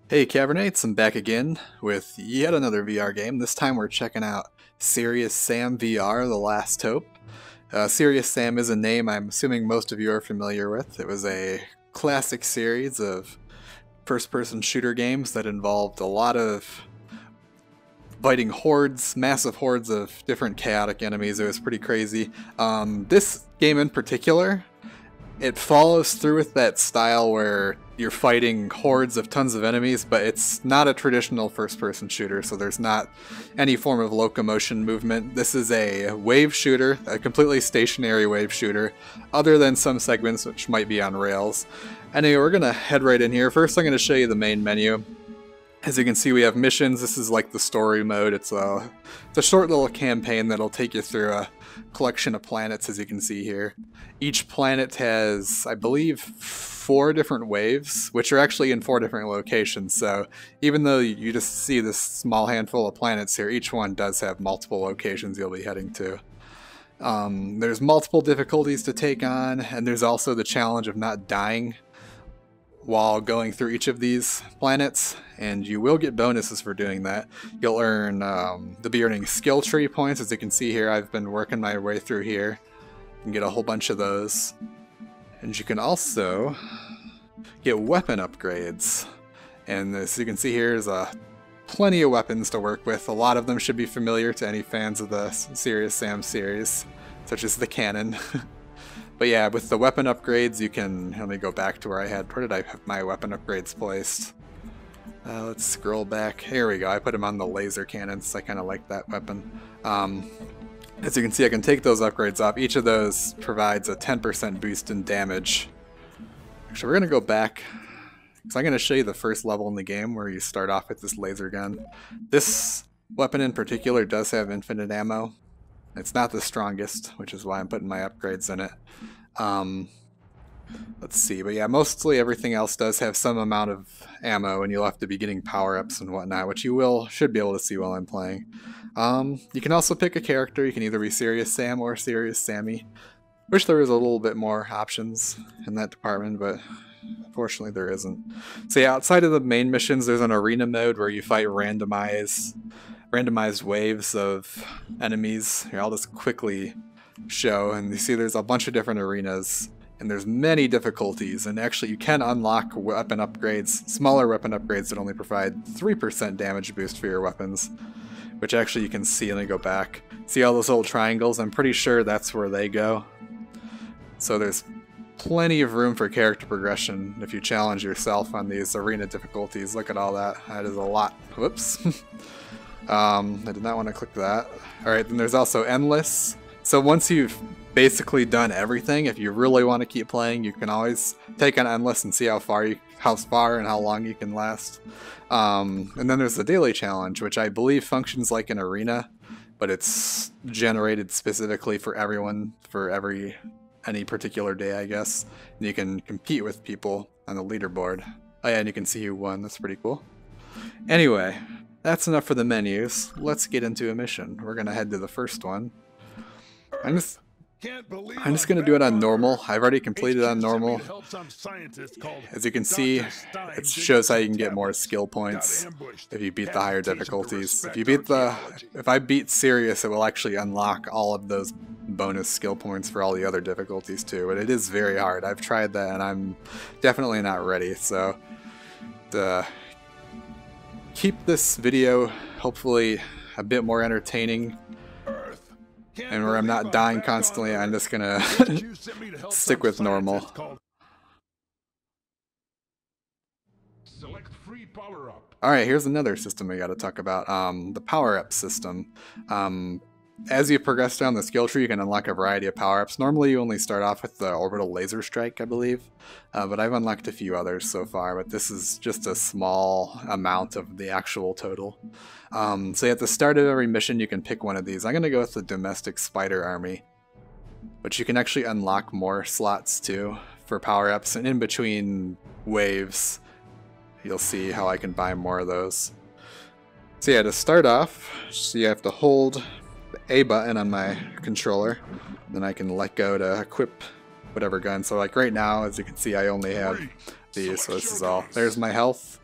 Hey Cavernates, I'm back again with yet another VR game. This time we're checking out Serious Sam VR: The Last Hope. Serious Sam is a name I'm assuming most of you are familiar with. It was a classic series of first-person shooter games that involved a lot of fighting hordes, massive hordes of different chaotic enemies. It was pretty crazy. This game in particular, it follows through with that style where you're fighting hordes of tons of enemies, but it's not a traditional first-person shooter, so there's not any form of locomotion movement. This is a wave shooter, a completely stationary wave shooter, other than some segments which might be on rails. Anyway, we're gonna head right in here. First I'm gonna show you the main menu. As you can see, we have missions. This is like the story mode. It's a short little campaign that'll take you through a collection of planets, as you can see here. Each planet has, I believe, 4 different waves, which are actually in 4 different locations. So even though you just see this small handful of planets here, each one does have multiple locations you'll be heading to. There's multiple difficulties to take on, and there's also the challenge of not dying while going through each of these planets, and you will get bonuses for doing that. You'll earn, you'll be earning skill tree points. As you can see here, I've been working my way through here and get a whole bunch of those. And you can also get weapon upgrades. And as you can see here, there's plenty of weapons to work with. A lot of them should be familiar to any fans of the Serious Sam series, such as the cannon. But yeah, with the weapon upgrades, you can... Let me go back to where did I have my weapon upgrades placed? Let's scroll back. Here we go. I put them on the laser cannons. I kind of like that weapon. As you can see, I can take those upgrades off. Each of those provides a 10% boost in damage. Actually, we're going to go back, because I'm going to show you the first level in the game where you start off with this laser gun. This weapon in particular does have infinite ammo. It's not the strongest, which is why I'm putting my upgrades in it. Let's see, but yeah, mostly everything else does have some amount of ammo, and you'll have to be getting power-ups and whatnot, which you should be able to see while I'm playing. You can also pick a character. You can either be Serious Sam or Serious Sammy. Wish there was a little bit more options in that department, but unfortunately there isn't. So yeah, outside of the main missions, there's an arena mode where you fight randomized waves of enemies. Here, I'll just quickly show, and you see there's a bunch of different arenas, and there's many difficulties, and actually you can unlock weapon upgrades, smaller weapon upgrades that only provide 3% damage boost for your weapons, which actually you can see. Let me go back. See all those little triangles? I'm pretty sure that's where they go. So there's plenty of room for character progression if you challenge yourself on these arena difficulties. Look at all that. That is a lot. Whoops. I did not want to click that. Alright, then there's also Endless. So once you've basically done everything, if you really want to keep playing, you can always take on Endless and see how far and how long you can last. And then there's the Daily Challenge, which I believe functions like an arena, but it's generated specifically for everyone, for any particular day, I guess. And you can compete with people on the leaderboard. Oh yeah, and you can see who won. That's pretty cool. Anyway, that's enough for the menus. Let's get into a mission. We're gonna head to the first one. I'm just gonna do it on normal. I've already completed on normal. As you can see, it shows how you can get more skill points if you beat the higher difficulties. If I beat Serious, it will actually unlock all of those bonus skill points for all the other difficulties too. But it is very hard. I've tried that, and I'm definitely not ready. So to keep this video hopefully a bit more entertaining, and where I'm not dying constantly, I'm just gonna stick with normal. Alright, here's another system we gotta talk about, the Powerup System. As you progress down the skill tree, you can unlock a variety of power-ups. Normally you only start off with the Orbital Laser Strike, I believe, but I've unlocked a few others so far, but this is just a small amount of the actual total. So at the start of every mission you can pick one of these. I'm going to go with the Domestic Spider Army, but you can actually unlock more slots too for power-ups, and in between waves you'll see how I can buy more of those. So yeah, to start off, so you have to hold the A button on my controller, then I can let go to equip whatever gun. So like right now, as you can see, I only have these, so this is all. There's my health.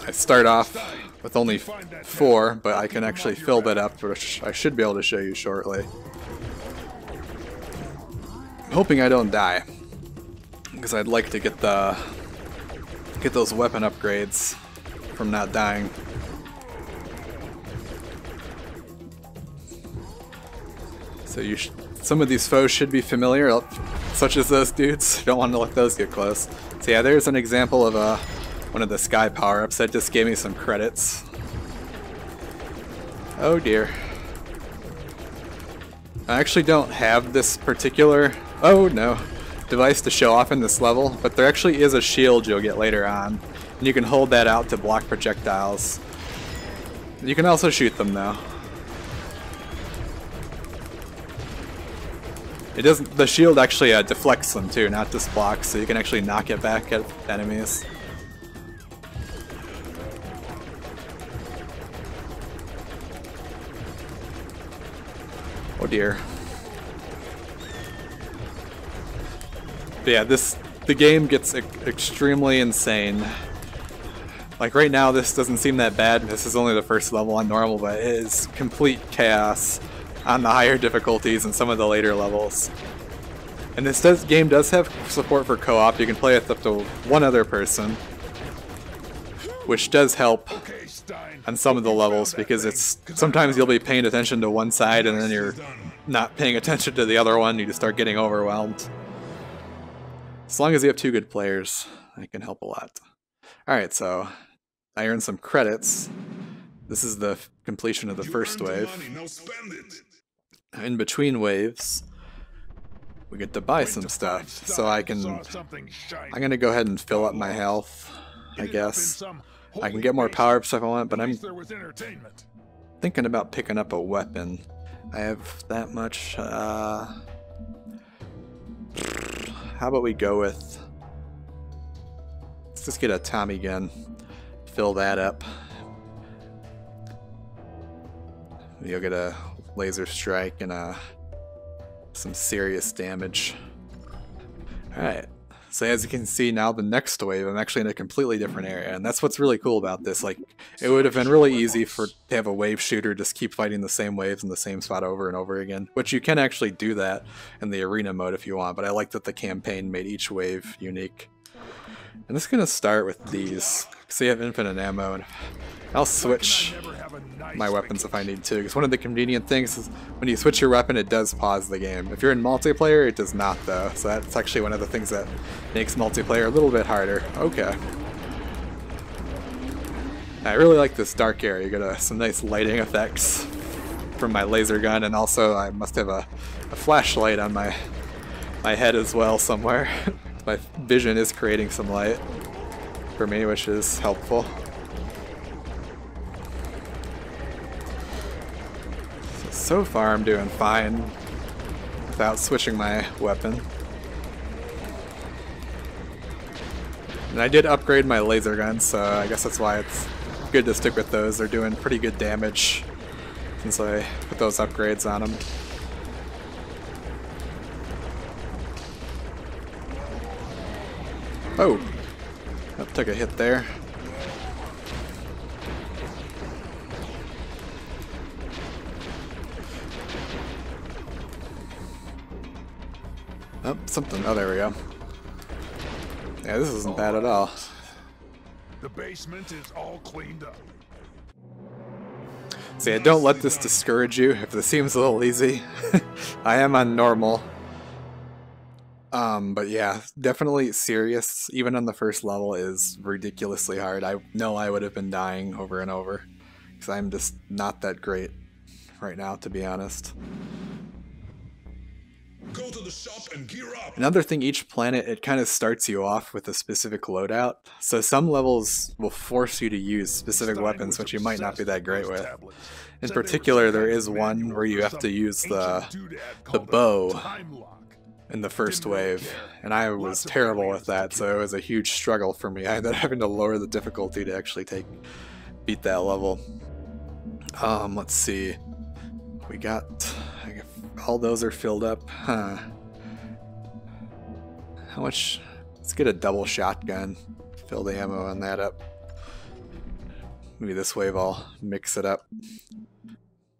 I start off with only 4, but I can actually fill that up, which I should be able to show you shortly. I'm hoping I don't die, because I'd like to get those weapon upgrades from not dying. So some of these foes should be familiar, such as those dudes. You don't want to let those get close. So yeah, there's an example of one of the sky power-ups that just gave me some credits. Oh dear. I actually don't have this particular, oh no, device to show off in this level, but there actually is a shield you'll get later on, and you can hold that out to block projectiles. You can also shoot them though. It doesn't. The shield actually deflects them too, not just blocks, so you can actually knock it back at enemies. Oh dear. But yeah, the game gets extremely insane. Like right now, this doesn't seem that bad. This is only the first level on normal, but it is complete chaos on the higher difficulties and some of the later levels. And this game does have support for co-op. You can play with up to 1 other person, which does help on some of the levels, because it's sometimes you'll be paying attention to one side and then you're not paying attention to the other one. You just start getting overwhelmed. As long as you have 2 good players, it can help a lot. Alright, so I earned some credits. This is the completion of the first wave. In between waves, we get to buy some stuff. So I'm gonna go ahead and fill up my health, I guess. I can get more power-ups if I want, but I'm thinking about picking up a weapon. I have that much. How about we go with... Let's just get a Tommy gun. Fill that up. You'll get a laser strike and some serious damage. Alright, so as you can see now, the next wave, I'm actually in a completely different area, and that's what's really cool about this. Like, it would have been really easy to have a wave shooter just keep fighting the same waves in the same spot over and over again, which you can actually do that in the arena mode if you want, but I like that the campaign made each wave unique. I'm just gonna start with these, because they have infinite ammo, and I'll switch my weapons if I need to, because one of the convenient things is when you switch your weapon, it does pause the game. If you're in multiplayer, it does not though, so that's actually one of the things that makes multiplayer a little bit harder. Okay. I really like this dark area. You get some nice lighting effects from my laser gun, and also I must have a flashlight on my head as well somewhere. My vision is creating some light for me, which is helpful. So far I'm doing fine without switching my weapon. And I did upgrade my laser gun, so I guess that's why it's good to stick with those. They're doing pretty good damage since I put those upgrades on them. Oh! That took a hit there. Oh, something. Oh, there we go. Yeah, this isn't bad at all. The basement is all cleaned up. See, don't let this discourage you if this seems a little easy. I am on normal. But yeah, definitely serious, even on the first level, is ridiculously hard. I know I would have been dying over and over, because I'm just not that great right now, to be honest. Go to the shop and gear up. Another thing, each planet, it kind of starts you off with a specific loadout. So some levels will force you to use specific weapons, which you might not be that great with. In particular, there is one where you have to use the bow in the first wave, and I was terrible with that, so it was a huge struggle for me. I ended up having to lower the difficulty to actually beat that level. Let's see. We got... all those are filled up. Huh. How much... Let's Let's get a double shotgun. Fill the ammo on that up. Maybe this wave I'll mix it up.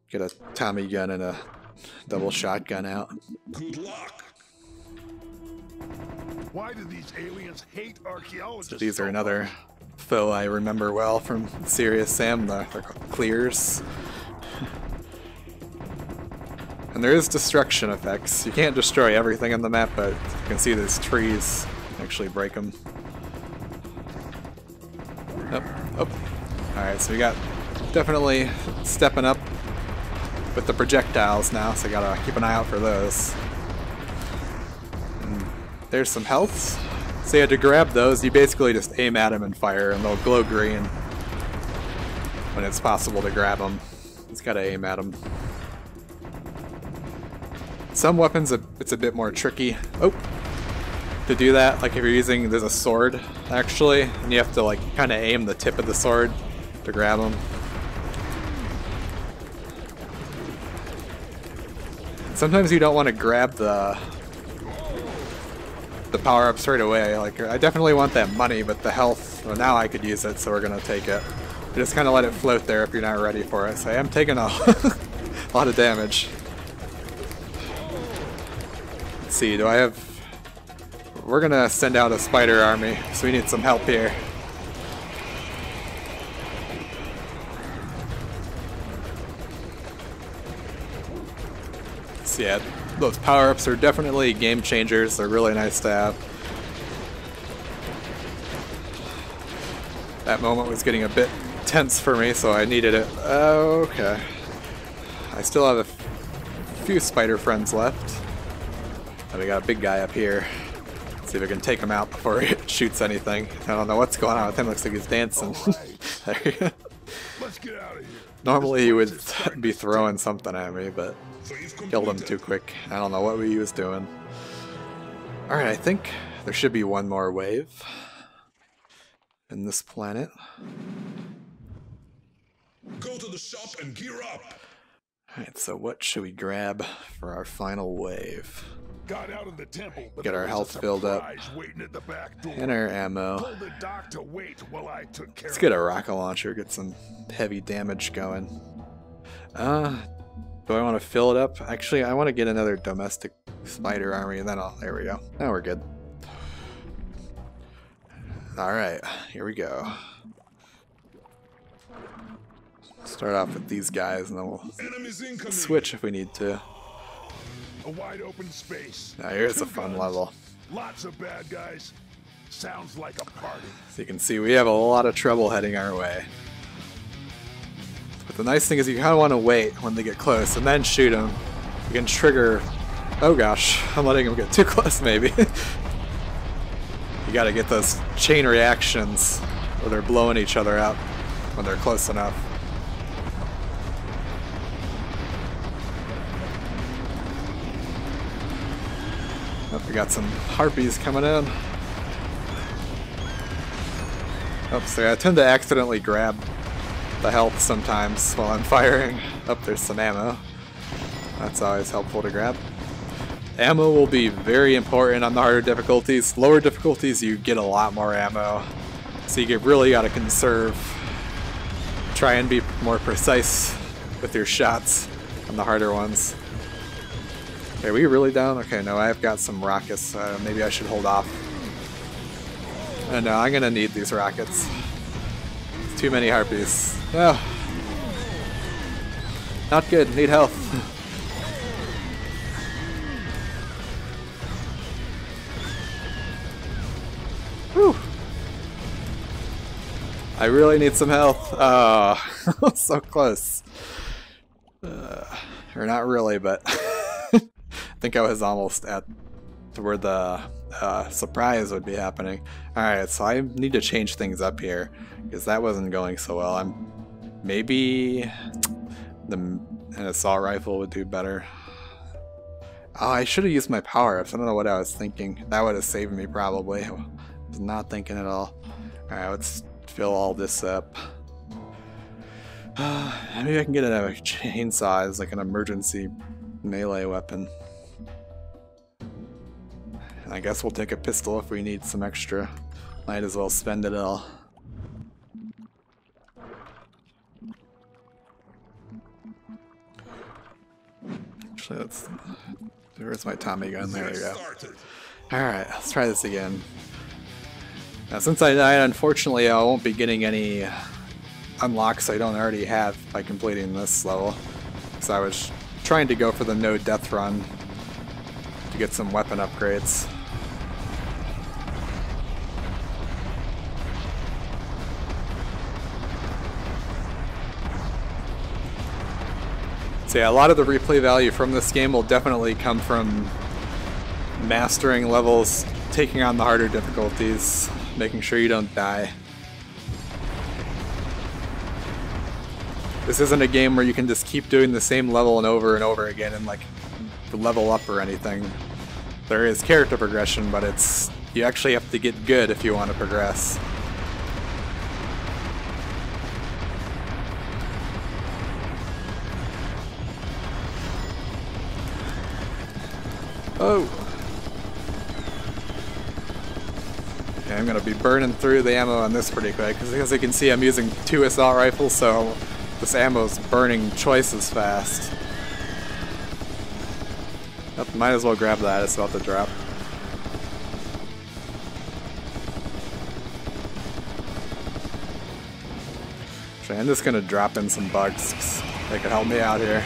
Get a Tommy gun and a double shotgun out. Good luck. Why do these aliens hate archaeologists? So these are another foe I remember well from Serious Sam. They're called clears. And there is destruction effects. You can't destroy everything on the map, but you can see these trees. Actually break them. Oh. Alright, so we got definitely stepping up with the projectiles now, so I gotta keep an eye out for those. And there's some healths. So you had to grab those, you basically just aim at them and fire, and they'll glow green when it's possible to grab them. Just gotta aim at them. Some weapons, it's a bit more tricky. Oh! To do that, like if you're using, there's a sword, actually, and you have to like kind of aim the tip of the sword to grab them. Sometimes you don't want to grab the power-ups right away. Like, I definitely want that money, but the health, well, now I could use it, so we're gonna take it. You just kind of let it float there if you're not ready for it. So I am taking a lot of damage. Let's see, do I have... We're gonna send out a spider army, so we need some help here. So yeah, those power-ups are definitely game changers. They're really nice to have. That moment was getting a bit tense for me, so I needed it. Okay. I still have a few spider friends left. And we got a big guy up here. See if we can take him out before he shoots anything. I don't know what's going on with him. Looks like he's dancing. There you go. Let's get out of here. Normally he would be throwing something at me, but killed him too quick. I don't know what he was doing. Alright, I think there should be one more wave in this planet. Go to the shop and gear up. Alright, so what should we grab for our final wave? Got out of the temple, but Get our health filled up. Waiting at the back door. And our ammo. Told the doc to wait while I took care Let's of get a rocket launcher, get some heavy damage going. Do I want to fill it up? Actually, I want to get another domestic spider army, and then there we go. Now we're good. Alright, here we go. Start off with these guys, and then we'll switch if we need to. A wide open space. Now here's a fun level. Lots of bad guys. Sounds like a party. So you can see we have a lot of trouble heading our way. But the nice thing is you kind of want to wait when they get close and then shoot them. You can trigger... Oh gosh, I'm letting them get too close maybe. You gotta get those chain reactions where they're blowing each other up when they're close enough. Oh, we got some harpies coming in. Oh, sorry, I tend to accidentally grab the health sometimes while I'm firing. Oh, there's some ammo. That's always helpful to grab. Ammo will be very important on the harder difficulties. Lower difficulties, you get a lot more ammo. So you really gotta conserve. Try and be more precise with your shots on the harder ones. Are we really down? Okay, no, I've got some rockets. Maybe I should hold off. No, I'm gonna need these rockets. Too many harpies. Oh. Not good. Need health. Whew. I really need some health. Oh, so close. Or not really, but... I think I was almost at where the surprise would be happening. Alright, so I need to change things up here, because that wasn't going so well. Maybe an assault rifle would do better. Oh, I should have used my power-ups. I don't know what I was thinking. That would have saved me probably. I was not thinking at all. Alright, let's fill all this up. Maybe I can get a chainsaw as like an emergency melee weapon. I guess we'll take a pistol if we need some extra. Might as well spend it all. Actually, let's... Where's my Tommy gun? There we go. Alright, let's try this again. Now, since I died, unfortunately, I won't be getting any unlocks I don't already have by completing this level. So I was trying to go for the no death run to get some weapon upgrades. So yeah, a lot of the replay value from this game will definitely come from mastering levels, taking on the harder difficulties, making sure you don't die. This isn't a game where you can just keep doing the same level and over again and like level up or anything. There is character progression, but you actually have to get good if you want to progress. Oh! Okay, I'm gonna be burning through the ammo on this pretty quick, because as you can see I'm using 2 assault rifles, so this ammo's burning twice as fast. Oh, might as well grab that, it's about to drop. Actually, I'm just gonna drop in some bugs, 'cause they could help me out here.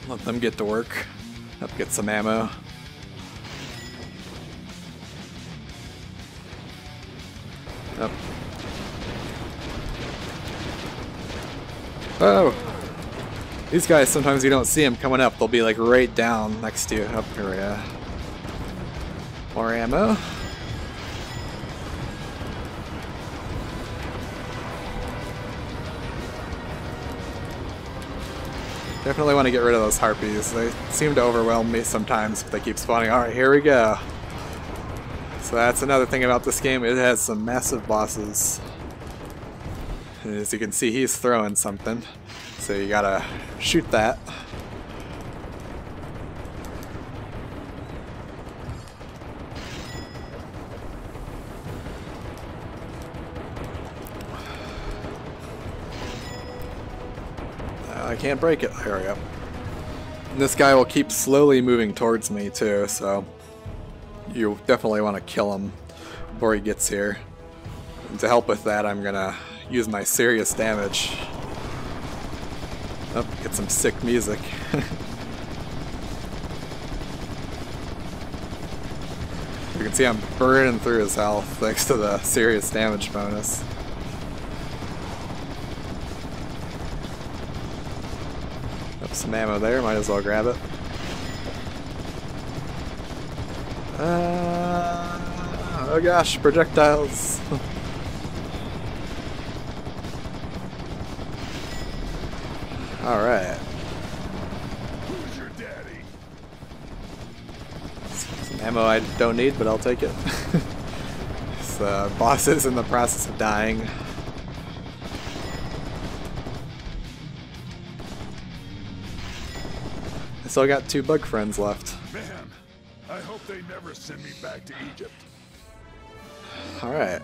Let them get to work. Up, get some ammo. Up. Oh! These guys, sometimes you don't see them coming up. They'll be like right down next to you. Up here we go. More ammo. Definitely want to get rid of those harpies. They seem to overwhelm me sometimes, but they keep spawning. Alright, here we go. So that's another thing about this game. It has some massive bosses. And as you can see, he's throwing something. So you gotta shoot that. I can't break it. There we go. And this guy will keep slowly moving towards me too, so you definitely want to kill him before he gets here. And to help with that, I'm gonna use my serious damage. Oh, get some sick music. You can see I'm burning through his health thanks to the serious damage bonus. Some ammo there, might as well grab it. Oh gosh, projectiles! Alright. Who's your daddy? Some ammo I don't need, but I'll take it. This boss is in the process of dying. Still got 2 bug friends left. Man, I hope they never send me back to Egypt. Alright.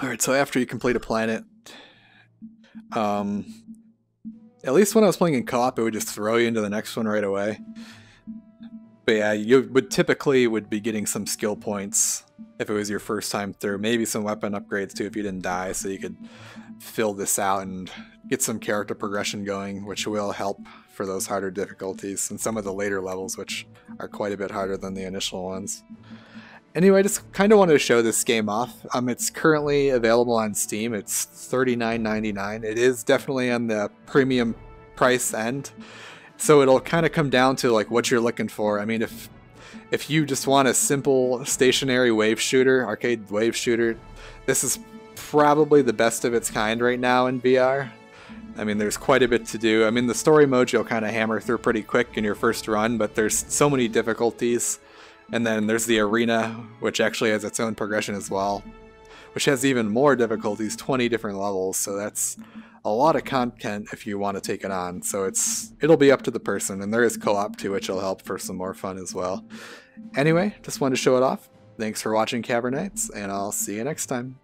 Alright, so after you complete a planet, at least when I was playing in co-op, it would just throw you into the next one right away. But yeah, you would typically be getting some skill points if it was your first time through. Maybe some weapon upgrades too if you didn't die, so you could fill this out and get some character progression going, which will help for those harder difficulties and some of the later levels, which are quite a bit harder than the initial ones. Anyway, I just kind of wanted to show this game off. It's currently available on Steam. It's $39.99. It is definitely on the premium price end. So it'll kind of come down to like what you're looking for. I mean, if you just want a simple stationary wave shooter, arcade wave shooter, this is probably the best of its kind right now in VR. I mean, there's quite a bit to do. I mean, the story mode you'll kind of hammer through pretty quick in your first run, but there's so many difficulties And then there's the arena, which actually has its own progression as well, which has even more difficulties, 20 different levels, so that's a lot of content if you want to take it on. So it'll be up to the person, and there is co-op too, which will help for some more fun as well. Anyway, just wanted to show it off. Thanks for watching Cavernites, and I'll see you next time.